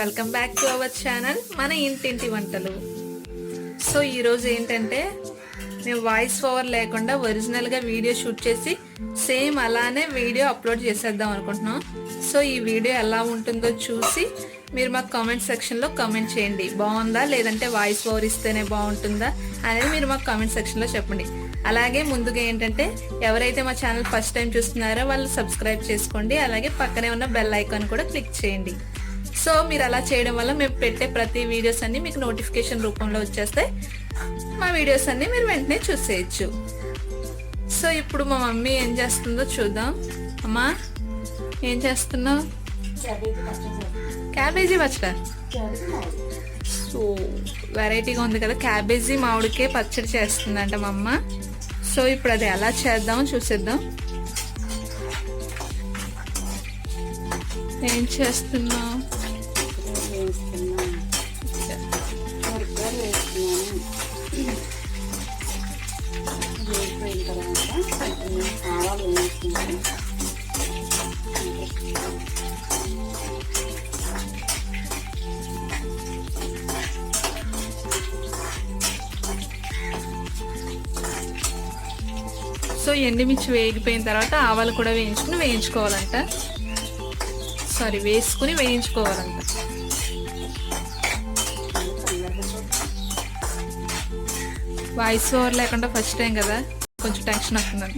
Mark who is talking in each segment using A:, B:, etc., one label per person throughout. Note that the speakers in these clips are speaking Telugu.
A: Welcome back to our channel మన ఇంటింటి వంటలు. సో ఈరోజు ఏంటంటే మేము వాయిస్ ఓవర్ లేకుండా ఒరిజినల్గా వీడియో షూట్ చేసి సేమ్ అలానే వీడియో అప్లోడ్ చేసేద్దాం అనుకుంటున్నాం. సో ఈ వీడియో ఎలా ఉంటుందో చూసి మీరు మాకు కామెంట్ సెక్షన్లో కామెంట్ చేయండి. బాగుందా లేదంటే వాయిస్ ఓవర్ ఇస్తేనే బాగుంటుందా అనేది మీరు మాకు కామెంట్ సెక్షన్లో చెప్పండి. అలాగే ముందుగా ఏంటంటే ఎవరైతే మా ఛానల్ ఫస్ట్ టైం చూస్తున్నారో వాళ్ళు సబ్స్క్రైబ్ చేసుకోండి. అలాగే పక్కనే ఉన్న బెల్ ఐకాన్ కూడా క్లిక్ చేయండి. సో మీరు అలా చేయడం వల్ల మేము పెట్టే ప్రతి వీడియోస్ అన్నీ మీకు నోటిఫికేషన్ రూపంలో వచ్చేస్తాయి. మా వీడియోస్ అన్నీ మీరు వెంటనే చూసేయచ్చు. సో ఇప్పుడు మా మమ్మీ ఏం చేస్తుందో చూద్దాం. అమ్మా ఏం చేస్తున్నావు? క్యాబేజీ పచ్చడా. సో వెరైటీగా ఉంది కదా, క్యాబేజీ మామిడికే పచ్చడి చేస్తుందంట మా అమ్మ. సో ఇప్పుడు అది ఎలా చేద్దాం చూసేద్దాం. ఏం చేస్తున్నావు? సో ఎండుమిర్చి వేగిపోయిన తర్వాత ఆవాలు కూడా వేయించుకోవాలంట. వేసుకుని వేయించుకోవాలంట. వాయిస్ ఓవర్ లేకుండా ఫస్ట్ టైం కదా, కొంచెం టెన్షన్ వస్తుందంట.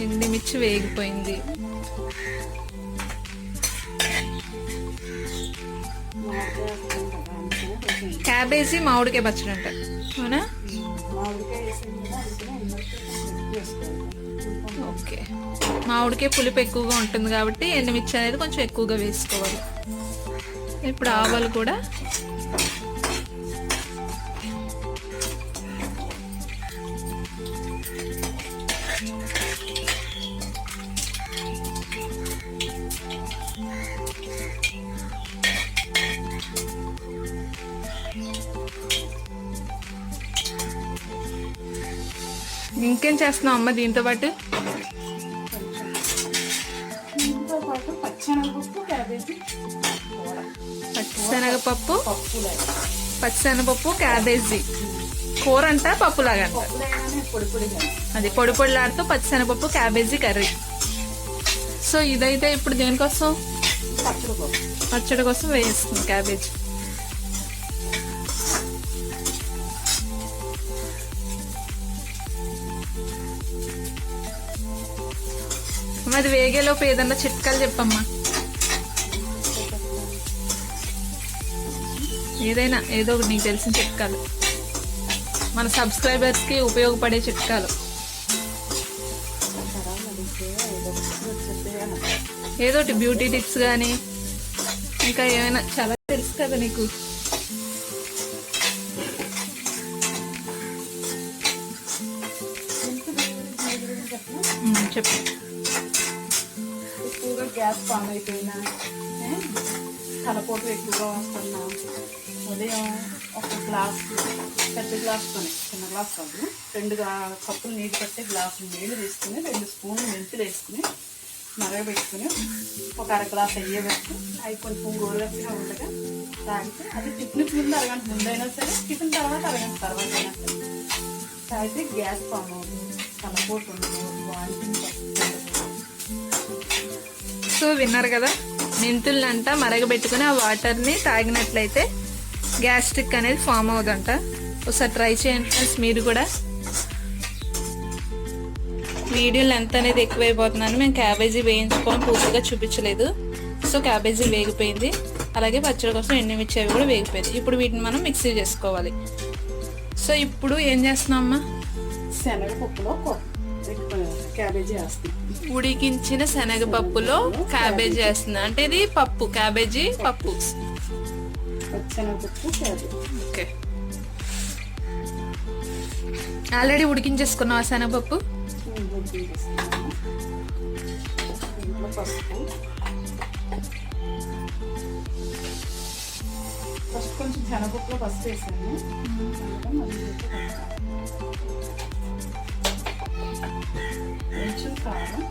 A: ఎండుమిర్చి వేగిపోయింది. క్యాబేజీ మామిడికాయ పచ్చడి అంట, అవునా? ఓకే, మామిడికాయ పులుపు ఎక్కువగా ఉంటుంది కాబట్టి ఎండుమిర్చి అనేది కొంచెం ఎక్కువగా వేసుకోవాలి. ఇప్పుడు ఆవాలు కూడా ఇంకేం చేస్తున్నావు అమ్మ దీంతో పాటు? పచ్చిశనగపప్పు క్యాబేజీ కూర అంట, పప్పులాగా అంట. అది పొడి పొడిలాడుతూ పచ్చిశనగపప్పు క్యాబేజీ కర్రీ. సో ఇదైతే ఇప్పుడు దేనికోసం? పచ్చడి కోసం వేయిస్తుంది క్యాబేజీ. అది వేగేలోపు ఏదన్నా చిట్కాలు చెప్పమ్మా. ఏదైనా ఏదో ఒకటి నీకు తెలిసిన చిట్కాలు, మన సబ్స్క్రైబర్స్కి ఉపయోగపడే చిట్కాలు. ఏదోటి బ్యూటీ టిప్స్ కానీ ఇంకా ఏమైనా చాలా తెలుసు కదా నీకు. చెప్పు.
B: ఎక్కువగా గ్యాస్ ఫామ్ అయిపోయినా, తలపోటు ఎక్కువగా వస్తున్నా, ఉదయం ఒక గ్లాస్, పెద్ద గ్లాస్తోనే, చిన్న గ్లాస్ కాదు, 2 కప్పులు నీళ్ళు పట్టే గ్లాసు నీళ్ళు తీసుకుని 2 స్పూన్లు మెంతులు వేసుకుని మరగబెట్టుకుని ఒక అర గ్లాస్ అయ్యేవరకు అవి కొంచెం గోరువెచ్చగా ఉండగా తాగితే, అది టిఫిన్కి ముందు అరగంట ముందైనా సరే, టిఫిన్ తర్వాత అరగంట తర్వాత అయినా సరే తాగితే గ్యాస్ ఫామ్ అవుతుంది, తలపోటు ఉండదు, వాంటింగ్.
A: సో విన్నారు కదా, మెంతులంట మరగబెట్టుకుని ఆ వాటర్ని తాగినట్లయితే గ్యాస్ట్రిక్ అనేది ఫామ్ అవుదంట. ఒకసారి ట్రై చేయండి ఫ్రెండ్స్ మీరు కూడా. వీడియో లెంత్ అనేది ఎక్కువైపోతున్నాను, మేము క్యాబేజీ వేయించుకొని పూర్తిగా చూపించలేదు. సో క్యాబేజీ వేగిపోయింది, అలాగే పచ్చడి కోసం ఎండుమిర్చి అవి కూడా వేగిపోయింది. ఇప్పుడు వీటిని మనం మిక్సీ చేసుకోవాలి. సో ఇప్పుడు ఏం చేస్తున్నాం అమ్మా?
B: శనగపప్పులో క్యాబేజీ వేస్తుంది.
A: ఉడికించిన శనగపప్పులో క్యాబేజీ వేస్తుంది అంటే ఇది పప్పు, క్యాబేజీ పప్పు. ఓకే, ఆల్రెడీ ఉడికించేసుకున్నావా శనగపప్పు?
B: ఫస్ట్ కొంచెం శనగపప్పులో పసుపు వేసాను. కారం,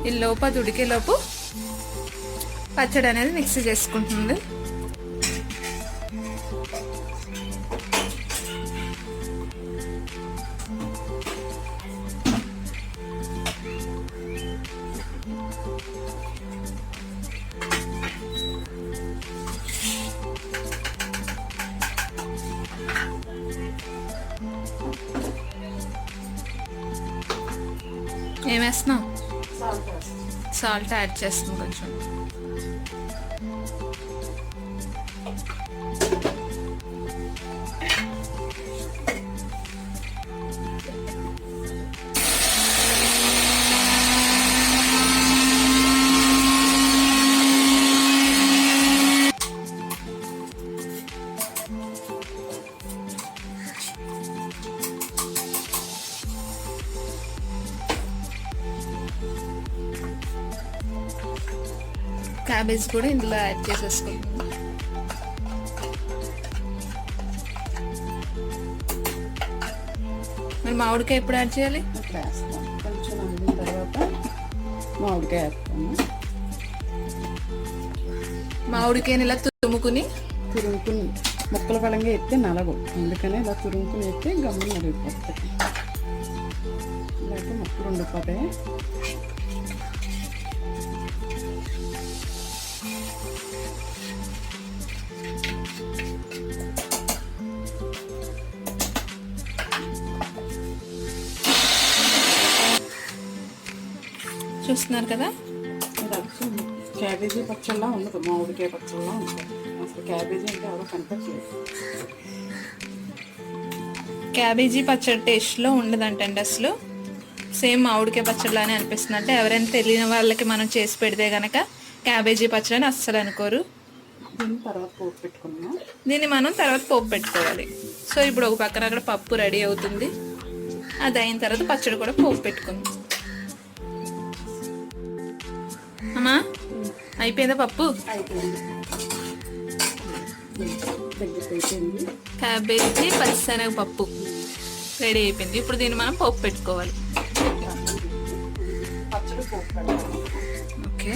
A: ఈ లోపు అది ఉడికే లోపు పచ్చడి అనేది మిక్సీ చేసుకుంటుంది. ఏం వేస్తున్నావు? సాల్ట్ యాడ్ చేస్తుంది కొంచెం. క్యాబేజ్ కూడా ఇందులో యాడ్ చేసేసుకుంటాం. మరి మామిడికాయ ఎప్పుడు యాడ్ చేయాలి?
B: ఇప్పుడు వేస్తాం. కొంచెం అందిన తర్వాత మామిడికాయ వేస్తాము.
A: మామిడికాయని ఇలా తురుముకుని
B: ముక్కల పడంగా ఎత్తే నలగవు, అందుకని ఇలా తురుముకుని ఎత్తే గమ్మున నలిగిపోతాయి, లేకపోతే ముక్కలు ఉండిపోతాయి.
A: చూస్తున్నారు కదా,
B: క్యాబేజీ పచ్చళ్ళ ఉండదు, మామిడికాయ పచ్చళ్ళ ఉంటుంది. అసలు క్యాబేజీ అంటే ఎవరో కనిపించలేదు.
A: క్యాబేజీ పచ్చడి టేస్ట్లో ఉండదంటండి అసలు. సేమ్ మామిడికాయ పచ్చడిలానే అనిపిస్తుంది. అంటే ఎవరైనా తెలియని వాళ్ళకి మనం చేసి పెడితే కనుక క్యాబేజీ పచ్చడి అని అస్సలు అనుకోరు. దీన్ని మనం తర్వాత పోపు పెట్టుకోవాలి. సో ఇప్పుడు ఒక పక్కన అక్కడ పప్పు రెడీ అవుతుంది. అది అయిన తర్వాత పచ్చడి కూడా పోపు పెట్టుకుందాం. అమ్మా అయిపోయిందా పప్పు? క్యాబేజీ పచ్చిశనగ పప్పు రెడీ అయిపోయింది. ఇప్పుడు దీన్ని మనం పోపు పెట్టుకోవాలి. ఓకే,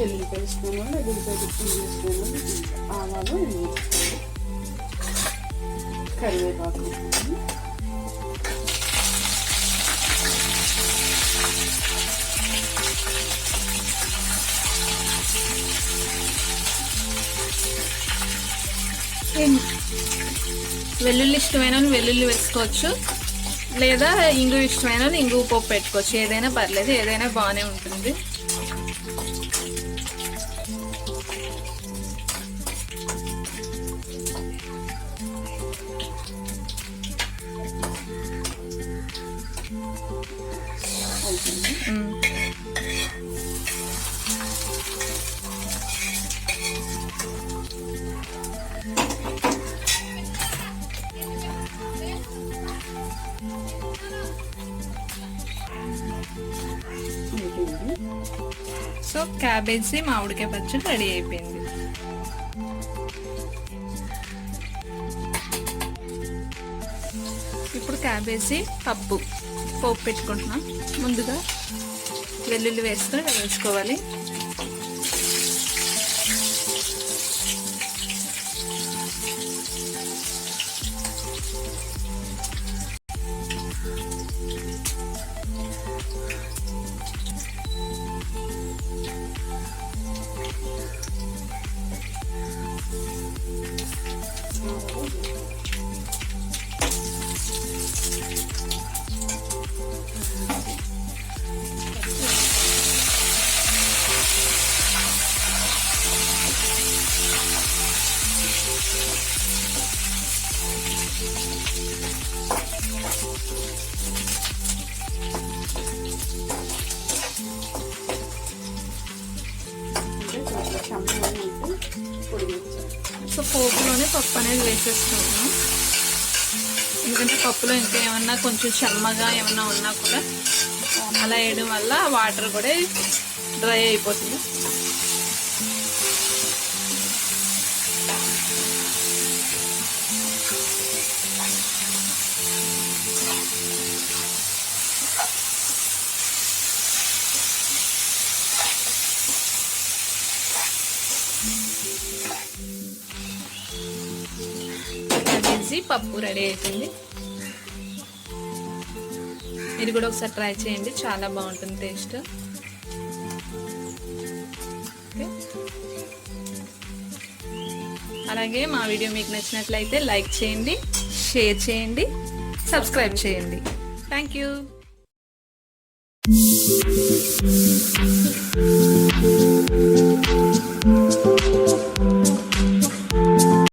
B: ఎల్లిపాయ వేసుకున్నాను, ఎల్లిపాయ టిఫిన్ వేసుకున్నాను, ఆవాలు, కరివేపాకు,
A: వెల్లుల్లి ఇష్టమైన వెల్లుల్లి వేసుకోవచ్చు, లేదా ఇంగు ఇష్టమైన ఇంగు పోపు పెట్టుకోవచ్చు. ఏదైనా పర్లేదు, ఏదైనా బాగానే ఉంటుంది. సో క్యాబేజీ మామిడికాయ పచ్చడి రెడీ అయిపోయింది. ఇప్పుడు క్యాబేజీ పప్పు పోపు పెట్టుకుంటున్నాం. ముందుగా వెల్లుల్లి వేసుకొని వేయించుకోవాలి. సో పోపులోనే పప్పు అనేది వేసేసుకుంటున్నాం. ఎందుకంటే పప్పులో ఇంకా ఏమన్నా కొంచెం చెమ్మగా ఏమన్నా ఉన్నా కూడా అలా వేయడం వల్ల వాటర్ కూడా డ్రై అయిపోతుంది. పప్పు రెడీ అయిపోయింది. మీరు కూడా ఒకసారి ట్రై చేయండి, చాలా బాగుంటుంది టేస్ట్. అలాగే మా వీడియో మీకు నచ్చినట్లయితే లైక్ చేయండి, షేర్ చేయండి, సబ్స్క్రైబ్ చేయండి. Thank you.